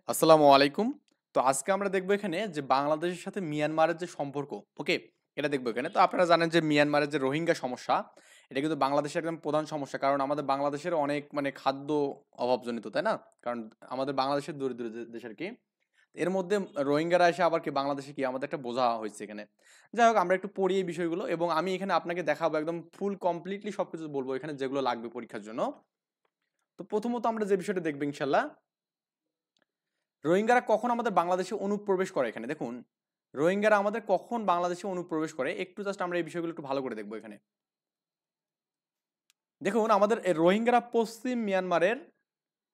আসসালামু আলাইকুম। তো আজকে আমরা দেখবো এখানে যে বাংলাদেশের সাথে মিয়ানমারের যে সম্পর্ক, ওকে? এটা দেখবো এখানে। তো আপনারা জানেন যে মিয়ানমারের যে রোহিঙ্গা সমস্যা, এটা কিন্তু বাংলাদেশের একদম প্রধান সমস্যা। কারণ আমাদের বাংলাদেশের অনেক খাদ্য অভাবজনিত, তাই না? কারণ আমাদের বাংলাদেশের দরিদ্র দেশ আরকি। এর মধ্যে রোহিঙ্গারা এসে আবার বাংলাদেশে আমাদের একটা বোঝা হইছে এখানে। যাই হোক আমরা একটু পড়ি এই বিষয়গুলো এবং আমি এখানে আপনাকে দেখাবো একদম ফুল কমপ্লিটলি সবকিছু বলবো এখানে যেগুলো লাগবে পরীক্ষার জন্য। তো প্রথমত আমরা যে বিষয়টা দেখবো ইনশাআল্লাহ, রোহিঙ্গারা কখন আমাদের বাংলাদেশে অনুপ্রবেশ করে এখানে দেখুন। রোহিঙ্গারা আমাদের কখন বাংলাদেশে অনুপ্রবেশ করে একটু জাস্ট আমরা এই বিষয়গুলো একটু ভালো করে দেখবো এখানে। দেখুন আমাদের এই রোহিঙ্গারা পশ্চিম মিয়ানমারের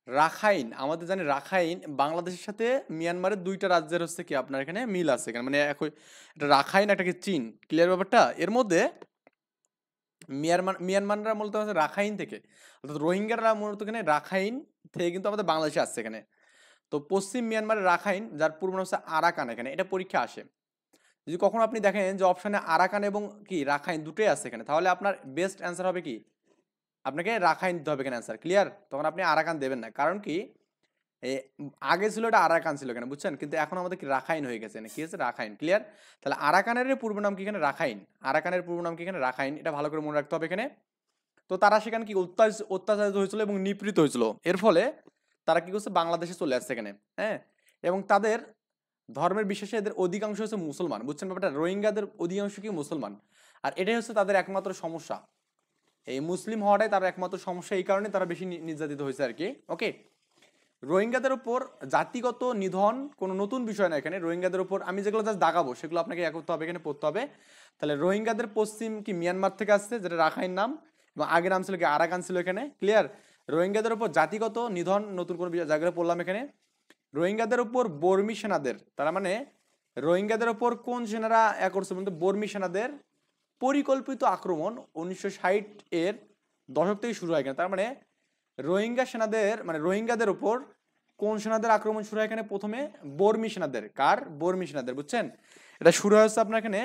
রাখাইন, আমাদের জানি রাখাইন বাংলাদেশের সাথে মিয়ানমারের দুইটা রাজ্যের হচ্ছে আপনার এখানে মিল আছে এখানে, মানে একই একটা রাখাইন একটা চীন, ক্লিয়ার ব্যাপারটা? এর মধ্যে মিয়ানমাররা মূলত হচ্ছে রাখাইন থেকে, অর্থাৎ রোহিঙ্গারা মূলত এখানে রাখাইন থেকে কিন্তু আমাদের বাংলাদেশে আসছে এখানে। তো পশ্চিম মিয়ানমারের রাখাইন, যার পূর্ব নাম হচ্ছে আরাকান, এখানে এটা পরীক্ষা আসে। যদি কখনো আপনি দেখেন যে অপশনে আরাকান এবং রাখাইন দুটোই আছে এখানে, তাহলে আপনার বেস্ট অ্যান্সার হবে আপনাকে রাখাইন দিতে হবে এখানে অ্যান্সার, ক্লিয়ার? তখন আপনি আরাকান দেবেন না, কারণ এ আগে ছিল এটা আরাকান ছিল এখানে, বুঝছেন? কিন্তু এখন আমাদের রাখাইন হয়ে গেছে, কি হচ্ছে রাখাইন, ক্লিয়ার? তাহলে আরাকানের পূর্ব নাম কি এখানে? রাখাইন। আরাকানের পূর্ব নাম কি এখানে? রাখাইন। এটা ভালো করে মনে রাখতে হবে এখানে। তো তারা সেখানে অত্যাচারিত হয়েছিল এবং নিপীড়িত হয়েছিল, এর ফলে তারা কি করছে বাংলাদেশে চলে আসছে এখানে, হ্যাঁ? এবং তাদের ধর্মের বিশ্বাসে এদের অধিকাংশ হচ্ছে মুসলমান, বুঝছেন ব্যাপারটা? রোহিঙ্গাদের অধিকাংশ মুসলমান। আর এটাই হচ্ছে তাদের একমাত্র সমস্যা, এই মুসলিম হওয়াটাই তার একমাত্র সমস্যা, এই কারণে তারা বেশি নির্যাতিত হয়েছে আর কি, ওকে? রোহিঙ্গাদের উপর জাতিগত নিধন কোনো নতুন বিষয় না এখানে। রোহিঙ্গাদের উপর আমি যেগুলো জাস্ট দাগাবো সেগুলো আপনাকে করতে হবে, এখানে পড়তে হবে। তাহলে রোহিঙ্গাদের পশ্চিম মিয়ানমার থেকে আসছে, যেটা রাখাইন নাম, এবং আগে নাম ছিল আরাকান ছিল এখানে, ক্লিয়ার? রোহিঙ্গাদের উপর জাতিগত নিধন নতুন কোনো জায়গায় পড়লাম এখানে। রোহিঙ্গাদের উপর বর্মী সেনাদের, তারা মানে রোহিঙ্গাদের উপর কোন সেনারা করছে বলতে বর্মী সেনাদের পরিকল্পিত আক্রমণ 1960 এর দশক থেকে শুরু হয় এখানে। তার মানে রোহিঙ্গা সেনাদের মানে রোহিঙ্গাদের উপর কোন সেনাদের আক্রমণ শুরু হয় এখানে? প্রথমে বর্মী সেনাদের। কার? বর্মী সেনাদের, বুঝছেন? এটা শুরু হয়েছে আপনার এখানে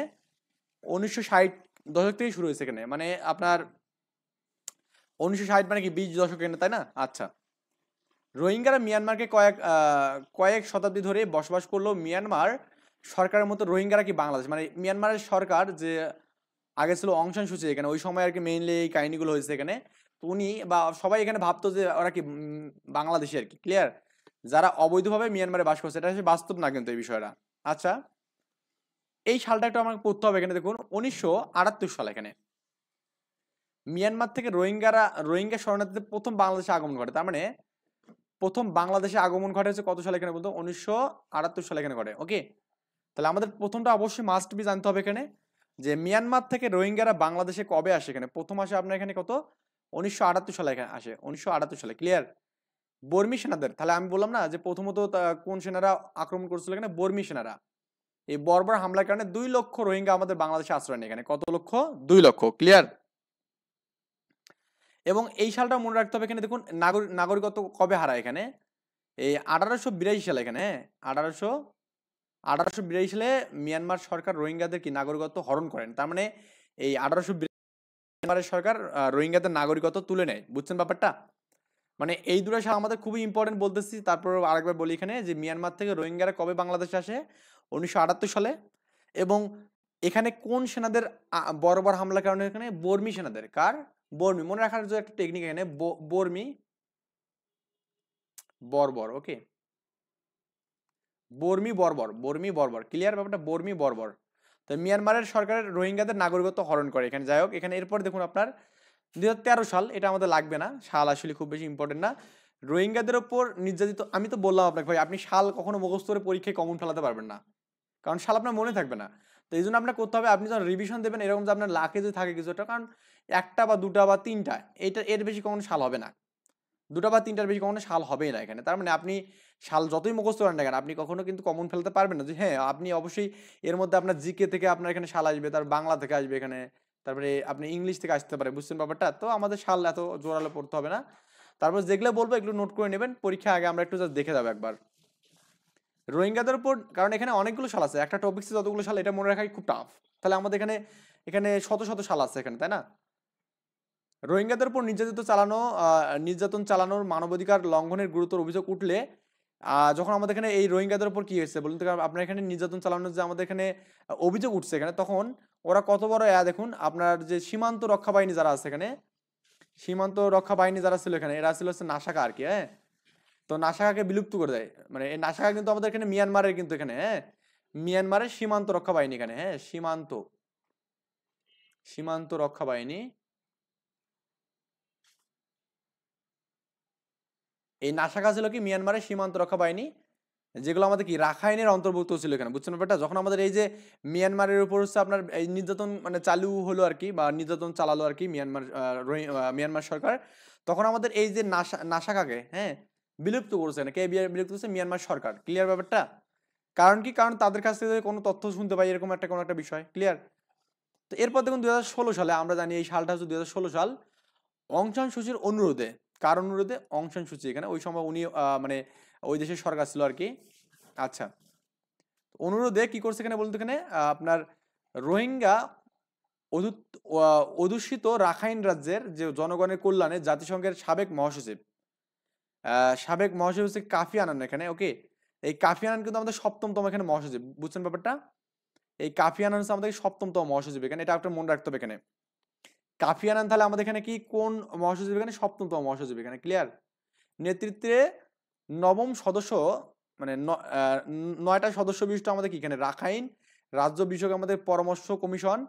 1960 দশক থেকে শুরু হয়েছে এখানে, মানে আপনার 1960 মানে কি 20 দশক এখানে, তাই না? আচ্ছা, রোহিঙ্গারা মিয়ানমারকে কয়েক শতাব্দী ধরে বসবাস করলো। মিয়ানমার সরকারের মতো রোহিঙ্গারা বাংলাদেশ, মানে মিয়ানমারের সরকার যে আগে ছিল অং সান সুচি এখানে, ওই সময় আর কি মেইনলি এই কাহিনীগুলো হয়েছে এখানে। তো উনি বা সবাই এখানে ভাবতো যে ওরা বাংলাদেশি আর কি, ক্লিয়ার? যারা অবৈধভাবে মিয়ানমারে বাস করছে, এটা হচ্ছে বাস্তব না কিন্তু এই বিষয়টা। আচ্ছা, এই সালটা একটু আমাকে পড়তে হবে এখানে। দেখুন 1978 সাল এখানে মিয়ানমার থেকে রোহিঙ্গা শরণার্থীদের প্রথম বাংলাদেশে আগমন ঘটে। তার মানে প্রথম বাংলাদেশে আগমন ঘটে হচ্ছে কত সালে এখানে বলতো? 1978 সালে এখানে ঘটে, ওকে? তাহলে আমাদের প্রথমটা অবশ্যই মাস্ট বি জানতে হবে এখানে, যে মিয়ানমার থেকে রোহিঙ্গারা বাংলাদেশে কবে আসে এখানে? প্রথম আসে আপনার এখানে কত? 1978 সালে এখানে আসে, 1978 সালে, ক্লিয়ার? বর্মী সেনাদের, তাহলে আমি বললাম না যে প্রথমত কোন সেনারা আক্রমণ করছিল এখানে? বর্মী সেনারা। এই বর্বর হামলার কারণে 2 লক্ষ রোহিঙ্গা আমাদের বাংলাদেশে আশ্রয় নেয় এখানে। কত লক্ষ? 2 লক্ষ, ক্লিয়ার? এবং এই সালটা মনে রাখতে হবে এখানে। দেখুন নাগরিকত্ব কবে হারায় এখানে? এই 1882 সালে এখানে, হ্যাঁ? 1882 সালে মিয়ানমার সরকার রোহিঙ্গাদের নাগরিকত্ব হরণ করেন। তার মানে এই 1882 মিয়ানমারের সরকার রোহিঙ্গাদের নাগরিকত্ব তুলে নেয়, বুঝছেন ব্যাপারটা? মানে এই দুটো সাল আমাদের খুবই ইম্পর্টেন্ট বলতেছি। তারপর আরেকবার বলি এখানে, যে মিয়ানমার থেকে রোহিঙ্গারা কবে বাংলাদেশে আসে? 1978 সালে। এবং এখানে কোন সেনাদের বর্বর হামলার কারণে? এখানে বর্মী সেনাদের। কার? বর্মী। মনে রাখার যে একটা টেকনিক এখানে, বর্মী বর্বর, ওকে? বর্মী বর্বর, ক্লিয়ার ব্যাপারটা? বর্মী বর্বর। তো মিয়ানমারের সরকারের রোহিঙ্গাদের নাগরিকত্ব হরণ করে এখানে। যাই হোক, এখানে এরপর দেখুন আপনার 2013 সাল, এটা আমাদের লাগবে না, সাল আসলে খুব বেশি ইম্পর্টেন্ট না। রোহিঙ্গাদের ওপর নির্যাতিত, আমি তো বললাম আপনাকে ভাই, আপনি সাল কখনো মুখস্থ করে পরীক্ষায় কমন ফেলাতে পারবেন না, কারণ সাল আপনার মনে থাকবে না। তো এই জন্য আপনার করতে হবে, আপনি যখন রিভিশন দেবেন এরকম যে আপনার লাখে যে থাকে কিছু একটা, কারণ একটা বা দুটা বা তিনটা, এর বেশি কখনো সাল হবে না। দুটা বা তিনটার বেশি কখনো সাল হবেই না এখানে। তার মানে আপনি সাল যতই মুখস্থ করেন না কেন, আপনি কখনো কিন্তু কমন ফেলতে পারবেন না। যে হ্যাঁ, আপনি অবশ্যই এর মধ্যে আপনার জিকে থেকে আপনার এখানে সাল আসবে, তার বাংলা থেকে আসবে এখানে, তারপরে আপনি ইংলিশ থেকে আসতে পারে, বুঝছেন ব্যাপারটা? তো আমাদের সাল এত জোরালো পড়তে হবে না। তারপর যেগুলো বলবো এগুলো নোট করে নেবেন, পরীক্ষা আগে আমরা একটু জাস্ট দেখে যাবো একবার রোহিঙ্গাদের উপর। কারণ এখানে অনেকগুলো সাল আছে, একটা টপিক্সে যতগুলো সাল, এটা মনে রাখাই খুব টাফ। তাহলে আমাদের এখানে এখানে শত শত সাল আছে এখানে, তাই না? রোহিঙ্গাদের উপর নির্যাতন চালানোর মানবাধিকার লঙ্ঘনের গুরুতর অভিযোগ উঠলে যখন আমাদের এখানে এই রোহিঙ্গাদের উপর কি হয়েছে বলুন তো, আপনার এখানে নির্যাতন চালানোর যে আমাদের এখানে অভিযোগ উঠছে এখানে, তখন ওরা কত বড় দেখুন আপনার যে সীমান্ত রক্ষা বাহিনী যারা আছে এখানে, সীমান্ত রক্ষা বাহিনী যারা ছিল এখানে, এরা ছিল হচ্ছে নাশাকা আর কি। হ্যাঁ, তো নাশাকাকে বিলুপ্ত করে দেয়, মানে এই নাশাকা কিন্তু আমাদের এখানে মিয়ানমারের কিন্তু এখানে, হ্যাঁ, মিয়ানমারের সীমান্ত রক্ষা বাহিনী এখানে, হ্যাঁ, সীমান্ত সীমান্ত রক্ষা বাহিনী। এই নাশাকা ছিল কি মিয়ানমারের সীমান্ত রক্ষা বাহিনী, যেগুলো আমাদের কি রাখাইনের অন্তর্ভুক্ত ছিল এখানে, বুঝছেন ব্যাপারটা? যখন আমাদের এই যে মিয়ানমারের উপর হচ্ছে আপনার এই নির্যাতন মানে চালু হলো আর কি, বা নির্যাতন চালালো আর কি মিয়ানমার মিয়ানমার সরকার, তখন আমাদের এই যে নাশাকাকে, হ্যাঁ, বিলুপ্ত করছে না কে, বিলুপ্ত করছে মিয়ানমার সরকার। ক্লিয়ার ব্যাপারটা? কারণ কি, কারণ তাদের কাছ থেকে কোনো তথ্য শুনতে পাই এরকম একটা কোনো একটা বিষয়। ক্লিয়ার? তো এরপর দেখুন 2016 সালে, আমরা জানি এই সালটা হচ্ছে 2016 সাল, অং সান সুচির অনুরোধে, কার অনুরোধে? অং সান সুচি এখানে, ওই সময় উনি মানে ওই দেশের সরকার ছিল আর কি। আচ্ছা, অনুরোধে কি করছে এখানে বলতে, এখানে আপনার রোহিঙ্গা অধ্যুষিত রাখাইন রাজ্যের যে জনগণের কল্যাণে জাতিসংঘের সাবেক মহাসচিব হচ্ছে কাফি আনান এখানে। ওকে, এই কাফি আনান কিন্তু আমাদের 7ম এখানে মহাসচিব, বুঝছেন ব্যাপারটা? এই কাফি আনান হচ্ছে আমাদের 7ম মহাসচিব এখানে, এটা একটা মনে রাখতে হবে এখানে। কাফি আনান তাহলে আমাদের এখানে কি কোন মহাসচিব এখানে? 7ম মহাসচিব এখানে। ক্লিয়ার? নেতৃত্বে 9ম সদস্য, মানে 9টা সদস্য বিশিষ্ট আমাদের কি এখানে রাখাইন রাজ্য বিষয়ক আমাদের পরামর্শ commission,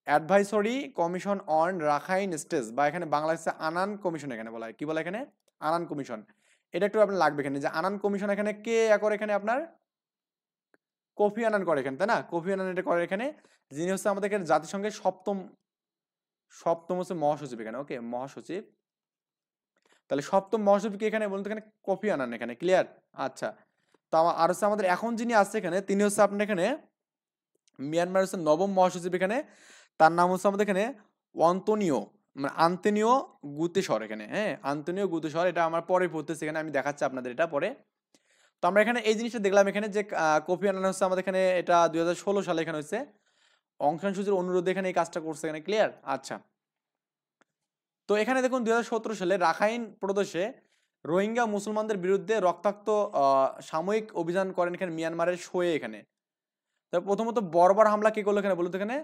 advisory commission on Rakhine states, বা এখানে বাংলাদেশে আনান কমিশন এখানে বলা হয়। কি বলা এখানে? আনান কমিশন। এটা একটু আপনার লাগবে এখানে, যে আনান কমিশন এখানে কে করে এখানে? আপনার কোফি আনান করে এখানে, তাই না? কোফি আনান এটা করে এখানে, যিনি হচ্ছে আমাদের এখানে জাতিসংঘের সপ্তম হচ্ছে মহাসচিব এখানে। ওকে, মহাসচিব। তাহলে 7ম মহাসচিব কি এখানে বলতে, এখানে কোফি আনান এখানে। ক্লিয়ার? আচ্ছা, তো আর হচ্ছে আমাদের এখন যিনি আছে এখানে, তিনি হচ্ছে আপনার এখানে মিয়ানমার হচ্ছে 9ম মহাসচিব এখানে, তার নাম হচ্ছে আমাদের এখানে অন্তোনিও, মানে আন্তোনিও গুতেশর এখানে। হ্যাঁ, আন্তোনিও গুতেশর, এটা আমার পরে পড়তেছে এখানে, আমি দেখাচ্ছি আপনাদের এটা পরে। তো আমরা এখানে এই জিনিসটা দেখলাম এখানে যে কোফি আনান হচ্ছে আমাদের এখানে, এটা 2016 সালে এখানে হচ্ছে অং সান সুচির অনুরোধে এখানে এই কাজটা করছে এখানে। ক্লিয়ার? আচ্ছা, তো এখানে দেখুন 2017 সালে রাখাইন প্রদেশে রোহিঙ্গা মুসলমানদের বিরুদ্ধে রক্তাক্ত সাময়িক অভিযান করেন এখানে মিয়ানমারের শোয়ে এখানে। তো প্রথমত বর্বর হামলা কি করলো এখানে বলুন তো, এখানে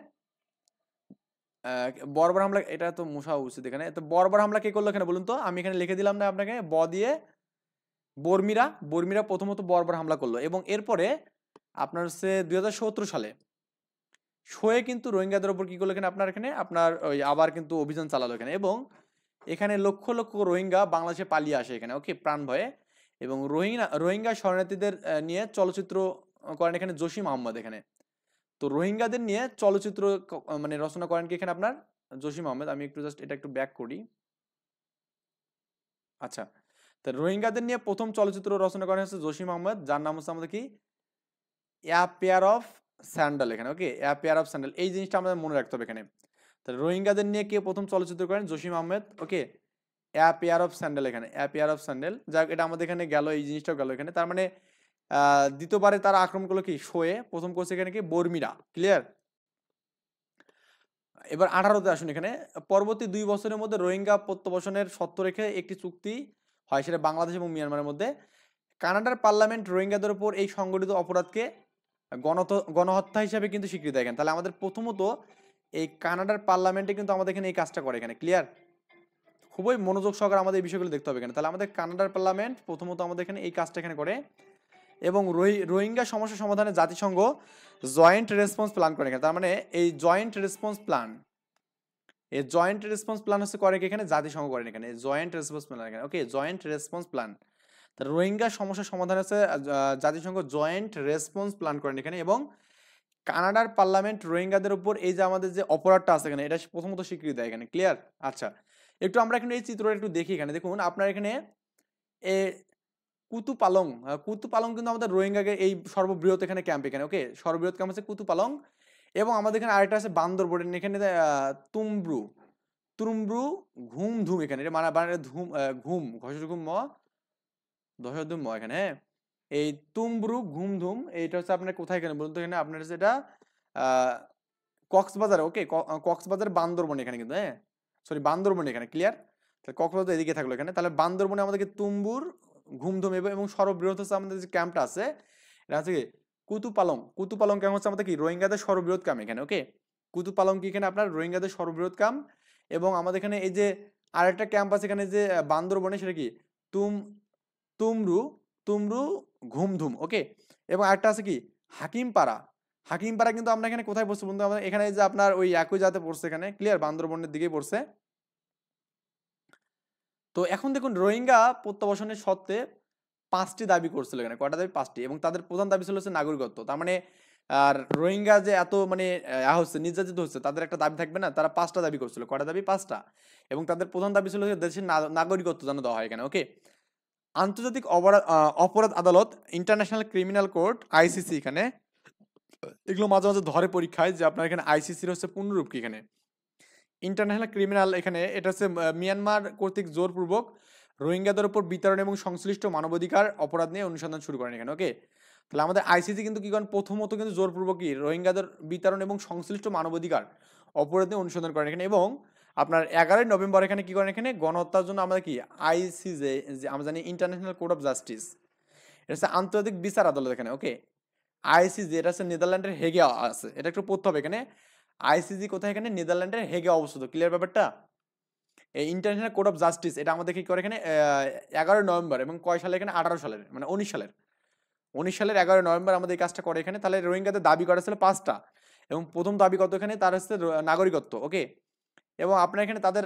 বর্বর হামলা, এটা তো মুসা উচিত এখানে। তো বর্বর হামলা কে করলো এখানে বলুন তো, আমি এখানে লিখে দিলাম না আপনাকে ব দিয়ে, বর্মিরা প্রথমত বর্বর হামলা করলো, এবং এরপরে আপনার হচ্ছে 2017 সালে শোয়ে কিন্তু রোহিঙ্গাদের উপর কি করলো এখানে, আপনার এখানে আপনার ওই আবার কিন্তু অভিযান চালালো এখানে, এবং এখানে লক্ষ লক্ষ রোহিঙ্গা বাংলাদেশে পালিয়ে আসে এখানে। ওকে, প্রাণ ভয়ে। এবং রোহিঙ্গা শরণার্থীদের নিয়ে চলচ্চিত্র করেন এখানে জসিম আহমদ এখানে। তো রোহিঙ্গাদের নিয়ে চলচ্চিত্র মানে রচনা করেন কি এখানে আপনার জসিম আহমেদ। আমি একটু জাস্ট এটা একটু ব্যাক করি। আচ্ছা, তো রোহিঙ্গাদের নিয়ে প্রথম চলচ্চিত্র রচনা করেন হচ্ছে জসিম আহমেদ, যার নাম হচ্ছে আমাদের কি এ পেয়ার অফ স্যান্ডেল এখানে। ওকে, এ পেয়ার অফ স্যান্ডেল, এই জিনিসটা আমাদের মনে রাখতে হবে এখানে। তো রোহিঙ্গাদের নিয়ে কে প্রথম চলচ্চিত্র করেন? জসিম আহমেদ। ওকে, এ পেয়ার অফ স্যান্ডেল এখানে, এ পেয়ার অফ স্যান্ডেল। যাক, এটা আমাদের এখানে গেল, এই জিনিসটাও গেল এখানে। তার মানে দ্বিতীয়বারে তারা আক্রমণ করলো কি শোয়ে, প্রথম করছে এখানে কি বর্মিরা। ক্লিয়ার? এবার 18তে আসুন এখানে। পরবর্তী 2 বছরের মধ্যে রোহিঙ্গা প্রত্যাবাসনের শর্ত রেখে একটি চুক্তি হয়, সেটা বাংলাদেশ এবং মিয়ানমারের মধ্যে। কানাডার পার্লামেন্ট রোহিঙ্গাদের উপর এই সংগঠিত অপরাধকে গণহত্যা হিসাবে কিন্তু স্বীকৃতি দেয় এখানে। তাহলে আমাদের প্রথমত এই কানাডার পার্লামেন্টে কিন্তু আমাদের এখানে এই কাজটা করে এখানে। ক্লিয়ার? খুবই মনোযোগ সহকারে আমাদের এই বিষয়গুলো দেখতে হবে এখানে। তাহলে আমাদের কানাডার পার্লামেন্ট প্রথমত আমাদের এখানে এই কাজটা এখানে করে, এবং রোহিঙ্গা সমস্যা সমাধানে জাতিসংঘ জয়েন্ট রেসপন্স প্ল্যান করে এখানে। তার মানে এই জয়েন্ট রেসপন্স প্ল্যান হচ্ছে করে কি এখানে জাতিসংঘ করেন এখানে, জয়েন্ট রেসপন্স প্ল্যান এখানে। ওকে, জয়েন্ট রেসপন্স প্ল্যান। রোহিঙ্গা সমস্যা সমাধান হচ্ছে জাতিসংঘ জয়েন্ট রেসপন্স প্ল্যান করেন এখানে, এবং কানাডার পার্লামেন্ট রোহিঙ্গাদের উপর এই যে আমাদের যে অপরাধটা আছে এখানে, এটা প্রথমত স্বীকৃতি দেয় এখানে। ক্লিয়ার? আচ্ছা, একটু আমরা এখানে এই চিত্রটা একটু দেখি এখানে। দেখুন আপনার এখানে এ কুতুপালং কিন্তু আমাদের রোহিঙ্গাকে এই সর্ববৃহৎ এখানে ক্যাম্প এখানে। ওকে, সর্ববৃহৎ ক্যাম্প আছে কুতুপালং, এবং আমাদের এখানে আরেকটা আছে বান্দরবন এখানে তুমব্রু ঘুম ধুম এখানে, এটা মানে ধুম ঘুম ঘুম ম ধুম ম এখানে। হ্যাঁ, এই তুমব্রু ঘুম ধুম, এইটা হচ্ছে আপনার কোথায় এখানে বলুন তো, এখানে আপনার হচ্ছে এটা কক্সবাজার। ওকে, কক্সবাজার বান্দরবন এখানে কিন্তু, হ্যাঁ সরি বান্দরবন এখানে। ক্লিয়ার? তাহলে কক্সবাজার এদিকে থাকলো এখানে। তাহলে বান্দরবনে আমাদেরকে তুম্বুর ঘুমধুম এবং সর্ববৃহৎ হচ্ছে আমাদের যে ক্যাম্পটা আছে, এটা হচ্ছে কি কুতুপালং ক্যাম্প হচ্ছে আমাদের কি রোহিঙ্গাদের সর্ববৃহৎ ক্যাম্প এখানে। ওকে, কুতুপালং কি এখানে আপনার রোহিঙ্গাদের সর্ববৃহৎ ক্যাম্প। এবং আমাদের এখানে এই যে আরেকটা ক্যাম্প আছে এখানে যে বান্দরবনে, সেটা কি তুম তুমরু তুমরু ঘুমধুম। ওকে, এবং আরেকটা আছে কি হাকিমপাড়া কিন্তু আমরা এখানে কোথায় পড়ছি বন্ধু, আমাদের এখানে যে আপনার ওই একই জাতে পড়ছে এখানে, ক্লিয়ার, বান্দরবনের দিকেই পড়ছে। তো এখন দেখুন রোহিঙ্গা প্রত্যাবাসনের সত্ত্বে 5টি দাবি করছিল এখানে, কয়টা দাবি? 5টি, এবং তাদের প্রধান দাবি ছিল হচ্ছে নাগরিকত্ব। তার মানে আর রোহিঙ্গা যে এত মানে হচ্ছে নির্যাতিত হচ্ছে, তাদের একটা দাবি থাকবে না? তারা 5টা দাবি করছিল, কয়টা দাবি? 5টা। এবং তাদের প্রধান দাবি ছিল যে দেশের নাগরিকত্ব যেন দেওয়া হয় এখানে। ওকে, আন্তর্জাতিক অপরাধ আদালত, ইন্টারন্যাশনাল ক্রিমিনাল কোর্ট, আইসিসি, এখানে এগুলো মাঝে মাঝে ধরে পরীক্ষায় যে আপনার এখানে আইসিসির হচ্ছে পূর্ণরূপ কি এখানে ইন্টারন্যাশনাল ক্রিমিনাল। এখানে এটা হচ্ছে মিয়ানমার কর্তৃক জোরপূর্বক রোহিঙ্গাদের উপর বিতরণ এবং সংশ্লিষ্ট মানবাধিকার অপরাধ নিয়ে অনুসন্ধান শুরু করেন এখানে। ওকে, তাহলে আমাদের আইসিসি কিন্তু কি করেন, প্রথমত কিন্তু জোরপূর্বক কি রোহিঙ্গাদের বিতরণ এবং সংশ্লিষ্ট মানবাধিকার অপরাধ নিয়ে অনুসন্ধান করেন এখানে। এবং আপনার 11ই নভেম্বর এখানে কি করেন, এখানে গণহত্যার জন্য আমাদের কি আইসিজে, যে আমরা জানি ইন্টারন্যাশনাল কোর্ট অফ জাস্টিস, এটা হচ্ছে আন্তর্জাতিক বিচার আদালত এখানে। ওকে, আইসিজে এটা হচ্ছে নেদারল্যান্ডের হেগে আছে, এটা একটু পড়তে হবে এখানে। আইসিজি কোথায়? এখানে নেদারল্যান্ডের হেগে অবস্থিত। ক্লিয়ার ব্যাপারটা? এই ইন্টারন্যাশনাল কোর্ট অফ জাস্টিস এটা আমাদের কি করে এখানে 11 নভেম্বর, এবং কয় সালে? এখানে 18 সালের, মানে 19 সালের 11 নভেম্বর আমাদের এই কাজটা করে এখানে। তাহলে রোহিঙ্গাদের দাবি করা ছিল 5টা, এবং প্রথম দাবি কত এখানে? তার হচ্ছে নাগরিকত্ব। ওকে, এবং আপনার এখানে তাদের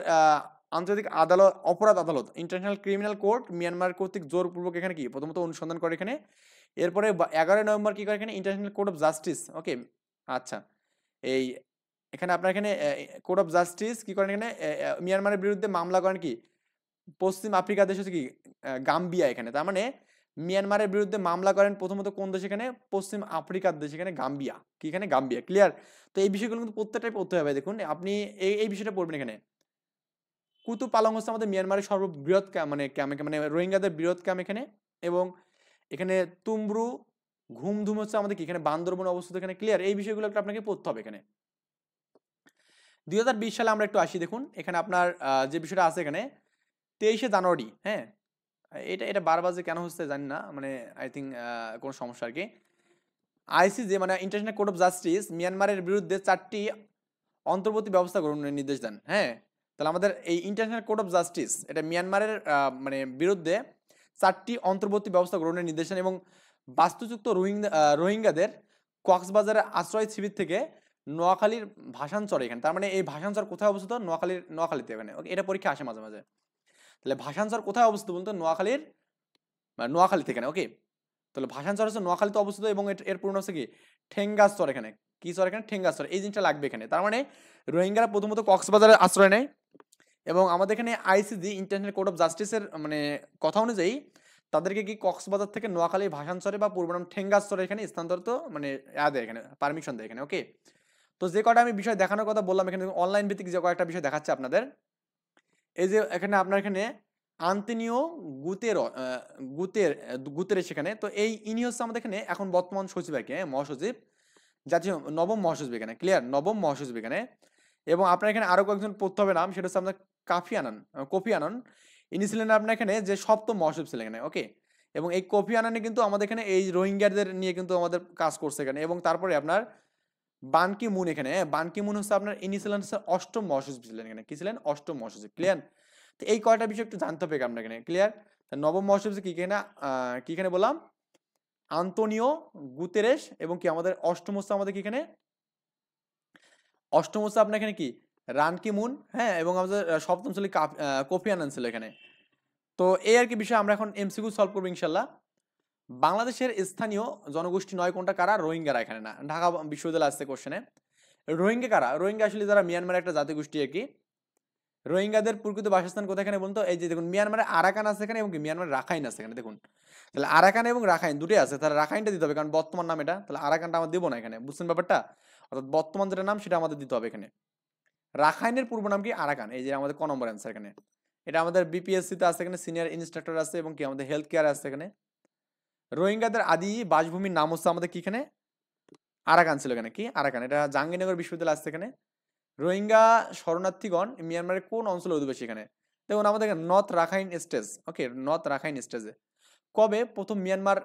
আন্তর্জাতিক অপরাধ আদালত, ইন্টারন্যাশনাল ক্রিমিনাল কোর্ট মিয়ানমার কর্তৃক জোরপূর্বক এখানে কি প্রথমত অনুসন্ধান করে এখানে। এরপরে 11 নভেম্বর কি করে এখানে ইন্টারন্যাশনাল কোর্ট অফ জাস্টিস। ওকে, আচ্ছা, এই এখানে আপনার এখানে কোর্ট অফ জাস্টিস কি করেন এখানে মিয়ানমারের বিরুদ্ধে মামলা করেন কি পশ্চিম আফ্রিকা দেশ হচ্ছে কি গাম্বিয়া এখানে। তার মানে মিয়ানমারের বিরুদ্ধে মামলা করেন প্রথমত কোন দেশ? এখানে পশ্চিম আফ্রিকার দেশ এখানে গাম্বিয়া। কি এখানে? গাম্বিয়া। ক্লিয়ার? তো এই বিষয়গুলো কিন্তু প্রত্যেকটাই পড়তে হবে। দেখুন আপনি এই বিষয়টা পড়বেন এখানে। কুতুপালং হচ্ছে আমাদের মিয়ানমারের সর্ববৃহৎ মানে ক্যাম্প, মানে রোহিঙ্গাদের বৃহৎ ক্যাম্প এখানে। এবং এখানে তুমব্রু ঘুমধুম হচ্ছে আমাদের কি এখানে বান্দরবনে অবস্থিত এখানে। ক্লিয়ার? এই বিষয়গুলো একটু আপনাকে পড়তে হবে এখানে। 2020 সালে আমরা একটু আসি। দেখুন এখানে আপনার যে বিষয়টা আছে এখানে 23শে জানুয়ারি, হ্যাঁ, এটা বারবার যে কেন হচ্ছে জানি না, মানে আই থিঙ্ক কোনো সমস্যা আর কি। আইসিজে মানে ইন্টারন্যাশনাল কোর্ট অফ জাস্টিস মিয়ানমারের বিরুদ্ধে 4টি অন্তর্বর্তী ব্যবস্থা গ্রহণের নির্দেশ দেন। হ্যাঁ, তাহলে আমাদের এই ইন্টারন্যাশনাল কোর্ট অফ জাস্টিস এটা মিয়ানমারের মানে বিরুদ্ধে 4টি অন্তর্বর্তী ব্যবস্থা গ্রহণের নির্দেশ দেন। এবং বাস্তুচ্যুত রোহিঙ্গাদের কক্সবাজারের আশ্রয় শিবির থেকে নোয়াখালীর ভাসানচর এখানে। তার মানে এই ভাসানচর কোথায় অবস্থিত? নোয়াখালীতে এখানে। ওকে, এটা পরীক্ষা আসে মাঝে মাঝে। তাহলে ভাসানচর কোথায় অবস্থিত বলতো? নোয়াখালী থেকে। ওকে, তাহলে ভাসানচর হচ্ছে নোয়াখালীতে অবস্থিত, এবং এর পূর্ণ হচ্ছে কি ঠেঙ্গাচর এখানে। কি চর এখানে? ঠেঙ্গাচর। এই জিনিসটা লাগবে এখানে। তার মানে রোহিঙ্গারা প্রথমত কক্সবাজারের আশ্রয় নেয়, এবং আমাদের এখানে আইসিজি ইন্টারন্যাশনাল কোর্ট অফ জাস্টিসের মানে কথা অনুযায়ী তাদেরকে কি কক্সবাজার থেকে নোয়াখালী ভাসানচরে বা পূর্বনাম ঠেঙ্গাচরে এখানে স্থানান্তরিত মানে দেয় এখানে, পারমিশন দেয় এখানে। ওকে, তো যে কটা আমি বিষয় দেখানোর কথা বললাম এখানে অনলাইন ভিত্তিক যে কয়েকটা বিষয় দেখাচ্ছে আপনাদের, এই যে এখানে আপনার এখানে আন্তনিও গুতেরেস সেখানে। তো ইনি হচ্ছে আমাদের এখানে এখন বর্তমান সচিব আর কি, মহাসচিব, জাতীয় নবম মহাসচিব এখানে। ক্লিয়ার? নবম মহাসচিব এখানে। এবং আপনার এখানে আরো কয়েকজন পড়তে হবে নাম, সেটা হচ্ছে আপনার কোফি আনান। ইনি ছিলেন আপনার এখানে যে 7ম মহাসচিব ছিলেন এখানে। ওকে, এবং এই কোফি আনানে কিন্তু আমাদের এখানে এই রোহিঙ্গাদের নিয়ে কিন্তু আমাদের কাজ করছে এখানে। এবং তারপরে আপনার বান কি মুন এখানে, বান কি মুন হচ্ছে আপনার ইনি ছিলেন 8ম মহাসচিব ছিলেন এখানে। কি ছিলেন? 8ম মহাসচিব। ক্লিয়ার? তো এই কয়টা বিষয় একটু জানতে হবে আমরা এখানে। ক্লিয়ার? নবম মহাসচিব কি এখানে বললাম আন্তনিও গুতেরেস, এবং কি আমাদের 8ম হচ্ছে আমাদের কি এখানে 8ম হচ্ছে আপনার এখানে কি রান কি মুন, হ্যাঁ, এবং আমাদের 7ম ছিল কোফি আনান ছিল এখানে। তো এই আর কি বিষয় আমরা এখন এমসিকিউ সলভ করবো ইনশাল্লাহ। বাংলাদেশের স্থানীয় জনগোষ্ঠী নয় কোনটা? কারা? রোহিঙ্গারা এখানে না, ঢাকা বিশ্ববিদ্যালয় আসছে কোশ্চেনে। রোহিঙ্গা কারা? রোহিঙ্গা আসলে যারা মিয়ানমারের একটা জাতিগোষ্ঠী আর কি। রোহিঙ্গাদের প্রকৃত বাসস্থান কোথায় এখানে বলতো? এই যে দেখুন মিয়ানমারে আরাকান আছে এখানে, এবং মিয়ানমারে রাখাইন আছে এখানে। দেখুন তাহলে আরাকান এবং রাখাইন দুটোই আছে, তাহলে রাখাইনটা দিতে হবে কারণ বর্তমান নাম এটা। তাহলে আরাকানটা আমরা দেবো না এখানে, বুঝছেন ব্যাপারটা? অর্থাৎ বর্তমান যেটা নাম সেটা আমাদের দিতে হবে এখানে। রাখাইনের পূর্ব নাম কি? আরাকান। এই যে আমাদের ক নম্বর অ্যান্সার এখানে। এটা আমাদের বিপিএসসি তে আছে এখানে, সিনিয়র ইনস্ট্রাক্টর আছে, এবং কি আমাদের হেলথ কেয়ার আছে এখানে। রোহিঙ্গাদের আদি বাসভূমির নাম হচ্ছে আমাদের কি এখানে আরাকান ছিল এখানে। কি আরাকান? এটা জাহাঙ্গীরনগর বিশ্ববিদ্যালয় আছে এখানে। রোহিঙ্গা শরণার্থীগণ মিয়ানমারের কোন অঞ্চলে অধিবাসী এখানে? দেখুন আমাদের নর্থ রাখাইন স্টেজ। ওকে, নর্থ রাখাইন স্টেজে। কবে প্রথম মিয়ানমার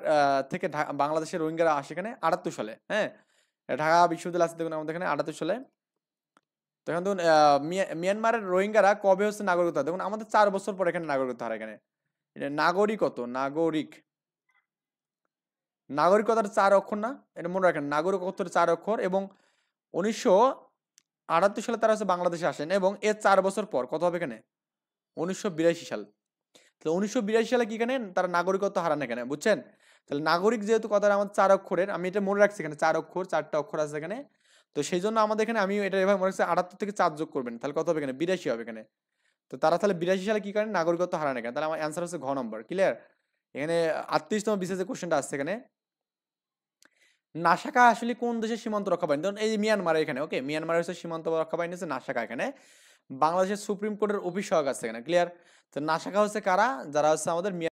থেকে বাংলাদেশের রোহিঙ্গারা আসে এখানে 78 সালে, হ্যাঁ? ঢাকা বিশ্ববিদ্যালয় আছে দেখুন আমাদের এখানে 78 সালে। তো এখন দেখুন মিয়ানমারের রোহিঙ্গারা কবে হচ্ছে নাগরিকত্ব দেখুন আমাদের 4 বছর পর এখানে নাগরিকত্ব হারায় এখানে। এটা নাগরিকতার 4 অক্ষর না? এটা মনে রাখেন নাগরিকত্বের 4 অক্ষর এবং 1978 সালে তারা হচ্ছে বাংলাদেশে আসেন এবং এর 4 বছর পর কত হবে এখানে? 1982 সাল। তাহলে 1982 সালে কি এখানে তারা নাগরিকত্ব হারান এখানে, বুঝছেন? তাহলে নাগরিক যেহেতু কথাটা আমাদের 4 অক্ষরের, আমি এটা মনে রাখছি এখানে 4 অক্ষর, 4টা অক্ষর আছে এখানে। তো সেইজন্য আমাদের এখানে আমি এটা এভাবে মনে রাখছি 78 থেকে 4 যোগ করবেন। তাহলে কত হবে এখানে? 82 হবে এখানে। তো তারা তাহলে 82 সালে কি করেন? নাগরিকত্ব হারান এখানে। তাহলে আমার অ্যান্সার হচ্ছে ঘ নম্বর। ক্লিয়ার? এখানে 38তম বিসিএস এর কোশ্চেনটা আসছে এখানে। নাশাকা আসলে কোন দেশের সীমান্ত রক্ষা বাহিনী? ধরুন এই যে মিয়ানমার এখানে, ওকে? মিয়ানমার হচ্ছে সীমান্ত রক্ষা বাহিনী হচ্ছে নাশাকা এখানে। বাংলাদেশের সুপ্রিম কোর্টের অফিস সহায়ক আছে এখানে। ক্লিয়ার? তো নাশাকা হচ্ছে কারা? যারা হচ্ছে আমাদের